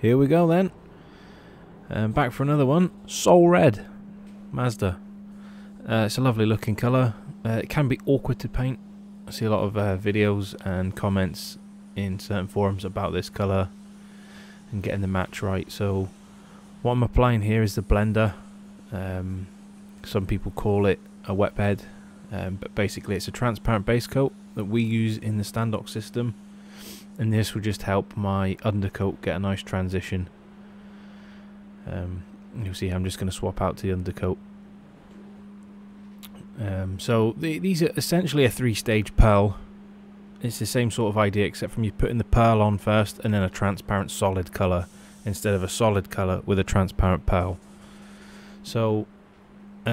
Here we go then. Back for another one. Soul Red. Mazda. It's a lovely looking colour. It can be awkward to paint. I see a lot of videos and comments in certain forums about this colour and getting the match right. So what I'm applying here is the blender. Some people call it a wet bed, but basically it's a transparent base coat that we use in the Standox system, and this will just help my undercoat get a nice transition. You'll see I'm just going to swap out to the undercoat. So these are essentially a 3-stage pearl. It's the same sort of idea, except from you putting the pearl on first and then a transparent solid colour instead of a solid colour with a transparent pearl. So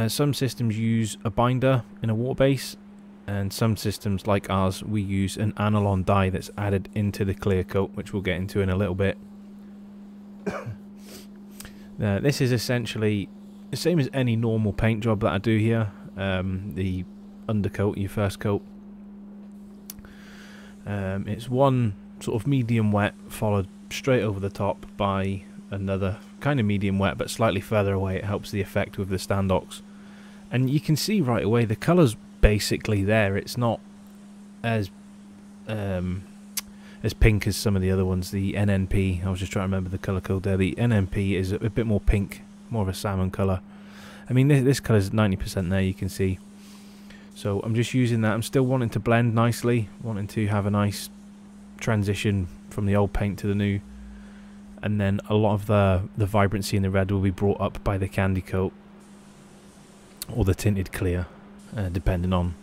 some systems use a binder in a water base, and some systems like ours, we use an aniline dye that's added into the clear coat, which we'll get into in a little bit. This is essentially the same as any normal paint job that I do here. The undercoat, your first coat, it's one sort of medium wet followed straight over the top by another kind of medium wet but slightly further away. It helps the effect with the Standox, and you can see right away the colour's basically there. It's not as pink as some of the other ones. The NNP, I was just trying to remember the colour code there. The NNP is a bit more pink, more of a salmon colour. I mean, this colour is 90% there, you can see. So I'm just using that. I'm still wanting to blend nicely, wanting to have a nice transition from the old paint to the new. And then a lot of the vibrancy in the red will be brought up by the candy coat or the tinted clear, depending on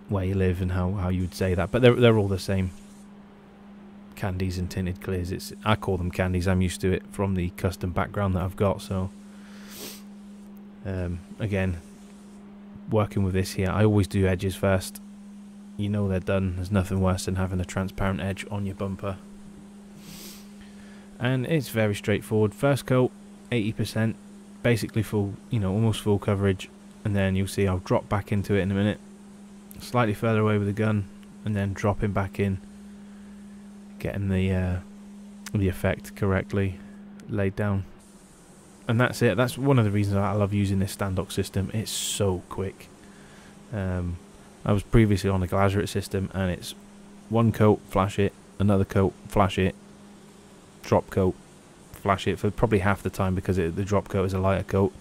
where you live and how you would say that. But they're all the same. Candies and tinted clears. I call them candies. I'm used to it from the custom background that I've got. So again, working with this here, I always do edges first. You know they're done. There's nothing worse than having a transparent edge on your bumper. And it's very straightforward. First coat, 80%, basically full, almost full coverage. And then you'll see I'll drop back into it in a minute, slightly further away with the gun, and then dropping back in, getting the effect correctly laid down. And that's it. That's one of the reasons I love using this Standox system. It's so quick. I was previously on a Glazerate system, and it's one coat, flash it, another coat, flash it, drop coat, flash it for probably half the time because the drop coat is a lighter coat.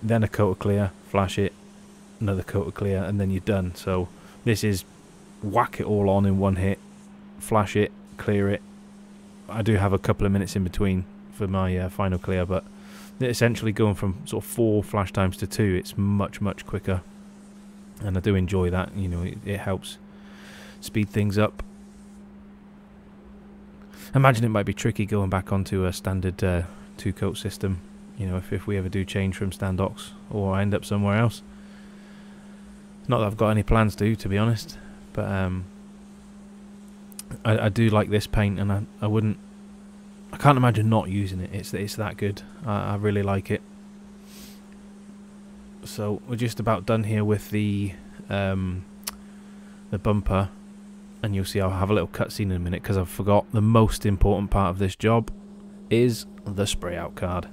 Then a coat of clear, flash it, another coat of clear, and then you're done. So this is whack it all on in one hit, flash it, clear it. I do have a couple of minutes in between for my final clear, but essentially going from sort of 4 flash times to 2, it's much quicker, and I do enjoy that. It helps speed things up. I imagine it might be tricky going back onto a standard 2-coat system, if we ever do change from Standox or I end up somewhere else. Not that I've got any plans to be honest, but I do like this paint, and I can't imagine not using it. It's that good. I really like it. So we're just about done here with the bumper, and you'll see I'll have a little cutscene in a minute because I've forgot the most important part of this job is the spray out card.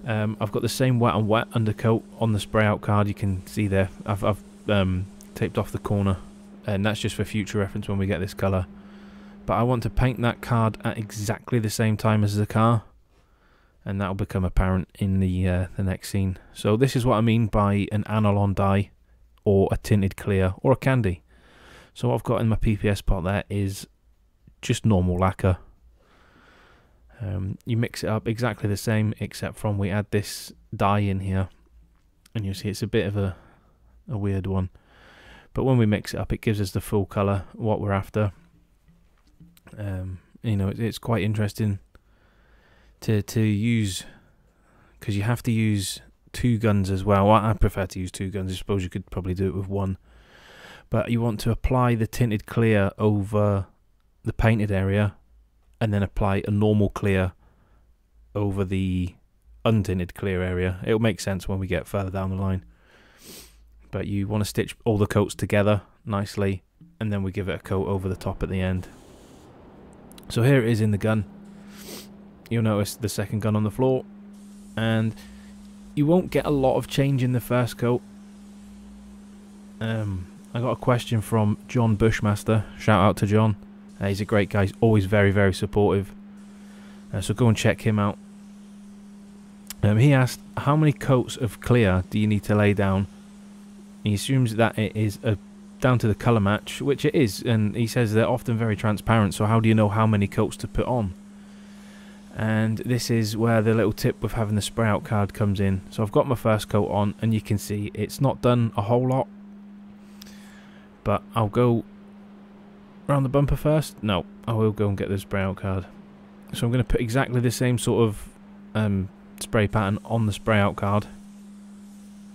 I've got the same wet on wet undercoat on the spray out card. You can see there I've taped off the corner, and that's just for future reference when we get this colour. But I want to paint that card at exactly the same time as the car, and that will become apparent in the next scene. So this is what I mean by an aniline dye or a tinted clear or a candy. So what I've got in my PPS pot there is just normal lacquer. You mix it up exactly the same, except from we add this dye in here, and you'll see it's a bit of a weird one. But when we mix it up, it gives us the full colour, what we're after. It's quite interesting to use, because you have to use 2 guns as well. I prefer to use 2 guns. I suppose you could probably do it with 1. But you want to apply the tinted clear over the painted area, and then apply a normal clear over the untinted clear area. It'll make sense when we get further down the line. But you want to stitch all the coats together nicely, and then we give it a coat over the top at the end. So here it is in the gun. You'll notice the second gun on the floor, and you won't get a lot of change in the first coat. I got a question from John Bushmaster. Shout out to John. He's a great guy. He's always very, very supportive. So go and check him out. He asked, how many coats of clear do you need to lay down? He assumes that it is down to the colour match, which it is, and he says they're often very transparent, so how do you know how many coats to put on? And this is where the little tip with having the spray out card comes in. So I've got my first coat on, and you can see it's not done a whole lot, but I'll go around the bumper first. No, I will go and get the spray out card. So I'm going to put exactly the same sort of spray pattern on the spray out card.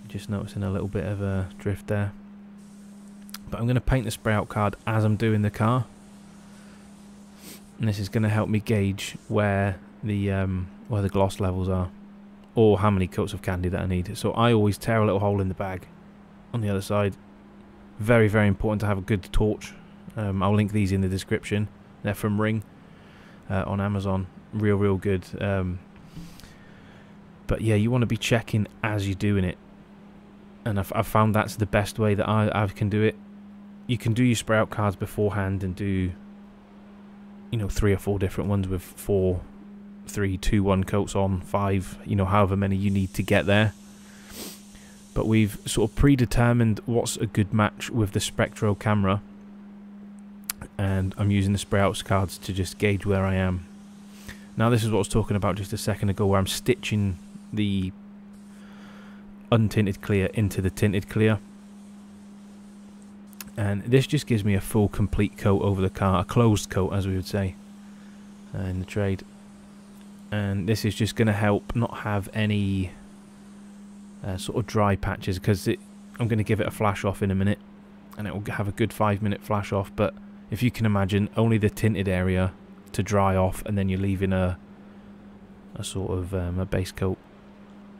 Just noticing a little bit of a drift there. But I'm going to paint the spray out card as I'm doing the car. And this is going to help me gauge where the gloss levels are, or how many coats of candy that I need. So I always tear a little hole in the bag on the other side. Very, very important to have a good torch. I'll link these in the description. They're from Ring on Amazon. Real good. But yeah, you want to be checking as you're doing it. And I've found that's the best way that I can do it. You can do your spray out cards beforehand and do, you know, 3 or 4 different ones with 4, 3, 2, 1 coats on, 5, you know, however many you need to get there. But we've sort of predetermined what's a good match with the Spectro camera, and I'm using the spray out cards to just gauge where I am. Now this is what I was talking about just a second ago, where I'm stitching the untinted clear into the tinted clear. And this just gives me a full complete coat over the car, a closed coat as we would say in the trade. And this is just going to help not have any sort of dry patches, because I'm going to give it a flash off in a minute, and it will have a good 5-minute flash off. But if you can imagine, only the tinted area to dry off, and then you're leaving a sort of a base coat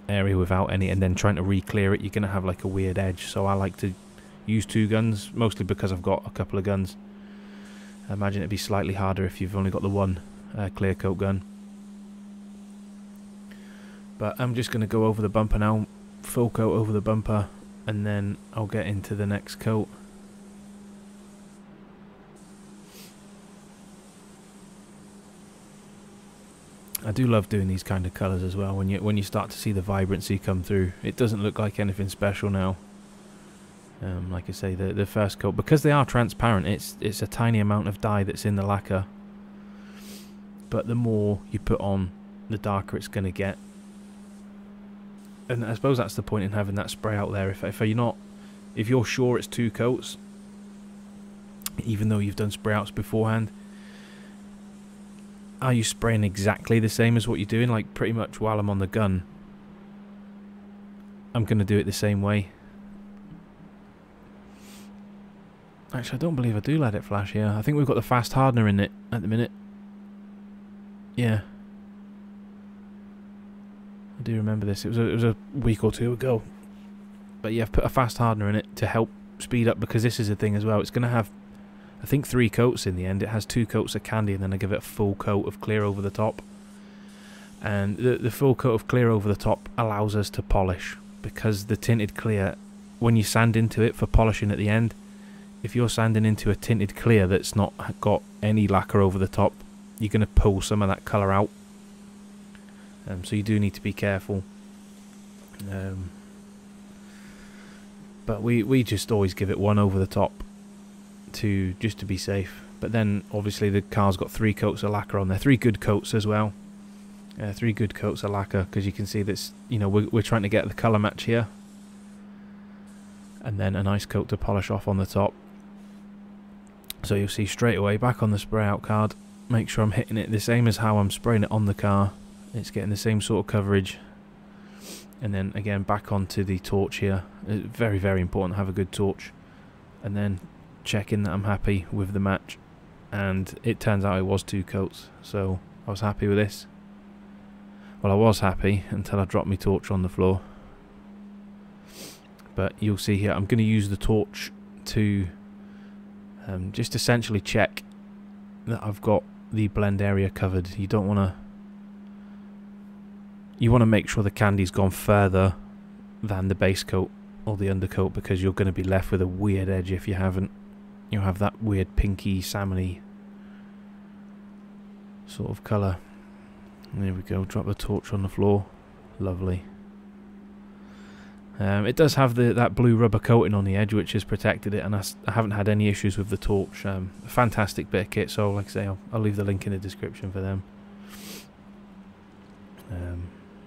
area without any, and then trying to re-clear it, you're going to have like a weird edge. So I like to use 2 guns, mostly because I've got a couple of guns. I imagine it'd be slightly harder if you've only got the one clear coat gun. But I'm just going to go over the bumper now, full coat over the bumper, and then I'll get into the next coat. I do love doing these kind of colours as well. When you start to see the vibrancy come through, it doesn't look like anything special now. Like I say, the first coat, because they are transparent, it's a tiny amount of dye that's in the lacquer. But the more you put on, the darker it's going to get. And I suppose that's the point in having that spray out there. If you're sure it's 2 coats, even though you've done spray outs beforehand, are you spraying exactly the same as what you're doing? Like pretty much while I'm on the gun, I'm going to do it the same way. Actually, I don't believe I do let it flash here. I think we've got the fast hardener in it at the minute. Yeah. I do remember this. It was a week or 2 ago. But yeah, I've put a fast hardener in it to help speed up, because this is a thing as well. It's going to have, I think, 3 coats in the end. It has 2 coats of candy, and then I give it a full coat of clear over the top. And the full coat of clear over the top allows us to polish, because the tinted clear, when you sand into it for polishing at the end, if you're sanding into a tinted clear that's not got any lacquer over the top, you're going to pull some of that colour out. So you do need to be careful. But we just always give it 1 over the top just to be safe. But then obviously the car's got 3 coats of lacquer on there, 3 good coats as well. 3 good coats of lacquer, because you can see this, you know, we're trying to get the colour match here, and then a nice coat to polish off on the top. So you'll see straight away back on the spray out card, make sure I'm hitting it the same as how I'm spraying it on the car. It's getting the same sort of coverage. And then again back onto the torch here. It's very, very important to have a good torch. And then checking that I'm happy with the match. And it turns out it was 2 coats, so I was happy with this. Well, I was happy until I dropped my torch on the floor. But you'll see here, I'm going to use the torch to Just essentially check that I've got the blend area covered. You don't want to... You want to make sure the candy's gone further than the base coat or the undercoat, because you're going to be left with a weird edge if you haven't. You'll have that weird pinky, salmony sort of colour. And there we go, drop the torch on the floor. Lovely. It does have that blue rubber coating on the edge, which has protected it, and I haven't had any issues with the torch. A fantastic bit of kit, so like I say, I'll leave the link in the description for them.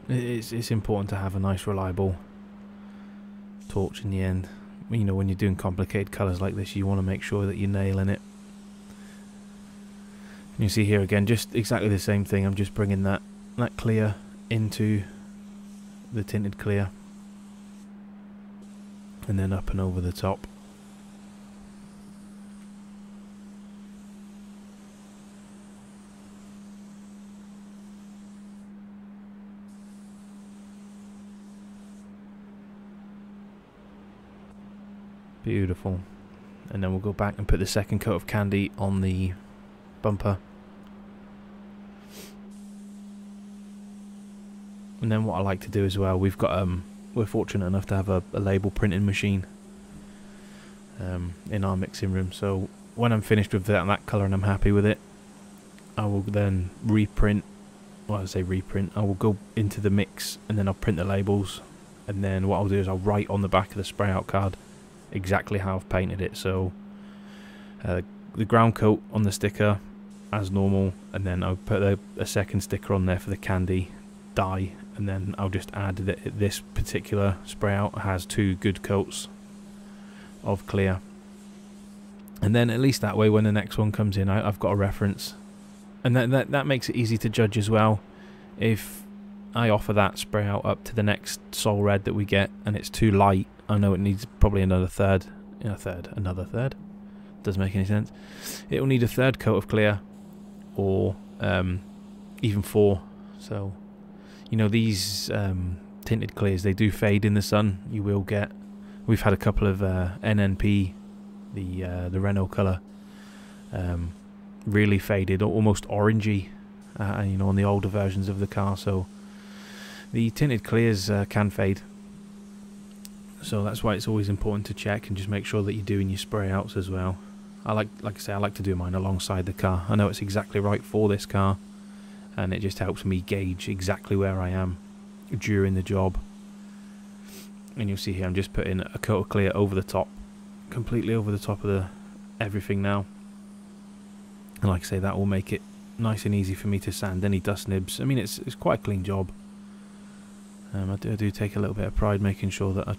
It's important to have a nice reliable torch in the end. You know, when you're doing complicated colours like this, you want to make sure that you're nailing it. And you see here again, just exactly the same thing. I'm just bringing that clear into the tinted clear, and then up and over the top. Beautiful. And then we'll go back and put the second coat of candy on the bumper. And then what I like to do as well, we've got we're fortunate enough to have a label printing machine in our mixing room. So when I'm finished with that colour and I'm happy with it, I will then reprint. Well, I say reprint. I will go into the mix and then I'll print the labels. And then what I'll do is I'll write on the back of the spray out card exactly how I've painted it. So the ground coat on the sticker as normal, and then I'll put a second sticker on there for the candy dye, and then I'll just add that this particular spray out has 2 good coats of clear, and then at least that way when the next one comes in, I've got a reference, and that makes it easy to judge as well. If I offer that spray out up to the next Soul Red that we get and it's too light, I know it needs probably another third. Another third. Doesn't make any sense. It will need a third coat of clear, or even 4. So, you know, these tinted clears, they do fade in the sun. You will get. We've had a couple of NNP, the Renault colour, really faded, almost orangey, you know, on the older versions of the car. So the tinted clears can fade. So that's why it's always important to check and just make sure that you're doing your spray outs as well. Like I say, I like to do mine alongside the car. I know it's exactly right for this car, and it just helps me gauge exactly where I am during the job. And you'll see here I'm just putting a coat of clear over the top, completely over the top of everything now. And like I say, that will make it nice and easy for me to sand any dust nibs. I mean, it's quite a clean job. I do take a little bit of pride making sure that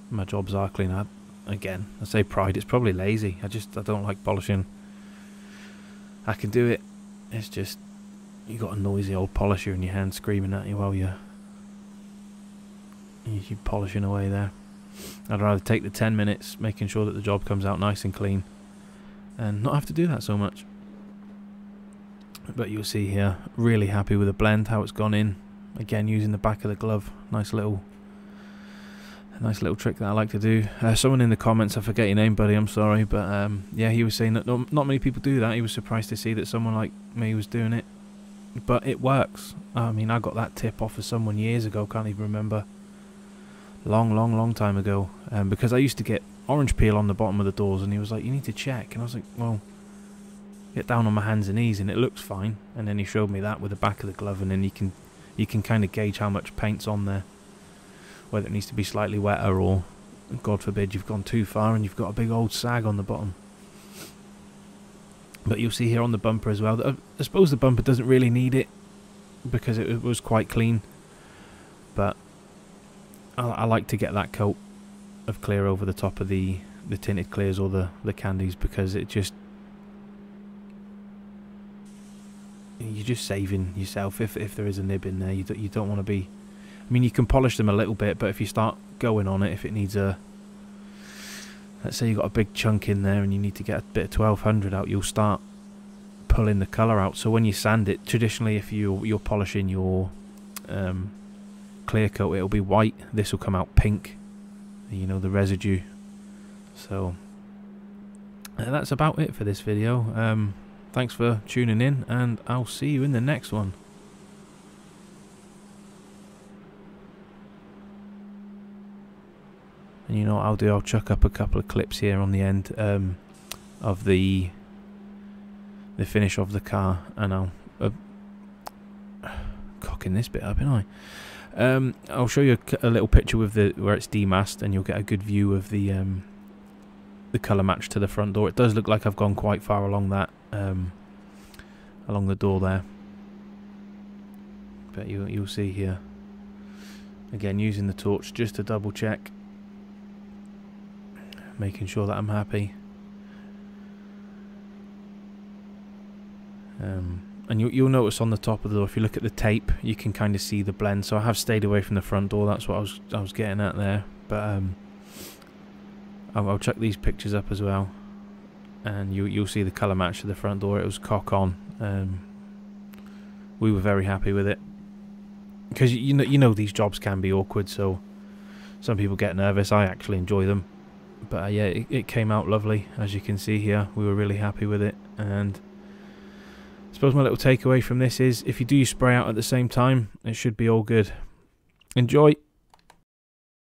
my jobs are clean. Again, I say pride, it's probably lazy. I don't like polishing. I can do it. It's just, you got a noisy old polisher in your hand screaming at you while you're polishing away there. I'd rather take the 10 minutes making sure that the job comes out nice and clean and not have to do that so much. But you'll see here, really happy with the blend, how it's gone in. Again, using the back of the glove. Nice little trick that I like to do. Someone in the comments, I forget your name, buddy, I'm sorry, but yeah, he was saying that not many people do that. He was surprised to see that someone like me was doing it, but it works. I mean, I got that tip off of someone years ago, can't even remember, long time ago, because I used to get orange peel on the bottom of the doors, and he was like, you need to check, and I was like, well, get down on my hands and knees and it looks fine. And then he showed me that with the back of the glove, and then you can kind of gauge how much paint's on there, whether it needs to be slightly wetter, or God forbid you've gone too far and you've got a big old sag on the bottom. But you'll see here on the bumper as well that I suppose the bumper doesn't really need it because it was quite clean, but I like to get that coat of clear over the top of the tinted clears or the candies, because it just, you're just saving yourself if there is a nib in there. You don't want to be, I mean, you can polish them a little bit, but if you start going on it, if it needs a, let's say you've got a big chunk in there and you need to get a bit of 1200 out, you'll start pulling the colour out. So when you sand it, traditionally if you're polishing your clear coat, it'll be white. This will come out pink, you know, the residue. So that's about it for this video. Thanks for tuning in, and I'll see you in the next one. And you know what I'll do, I'll chuck up a couple of clips here on the end of the finish of the car, and I'll cocking this bit up, ain't I? I'll show you a little picture with where it's demasked, and you'll get a good view of the colour match to the front door. It does look like I've gone quite far along that along the door there, but you'll see here. Again, using the torch just to double check, making sure that I'm happy. And you'll notice on the top of the door, if you look at the tape, you can kind of see the blend. So I have stayed away from the front door. That's what I was getting at there. But I'll chuck these pictures up as well, and you'll see the colour match to the front door. It was cock on. We were very happy with it, because you know these jobs can be awkward. So some people get nervous. I actually enjoy them. But yeah, it came out lovely, as you can see here. We were really happy with it. And I suppose my little takeaway from this is, if you do your spray out at the same time, it should be all good. Enjoy!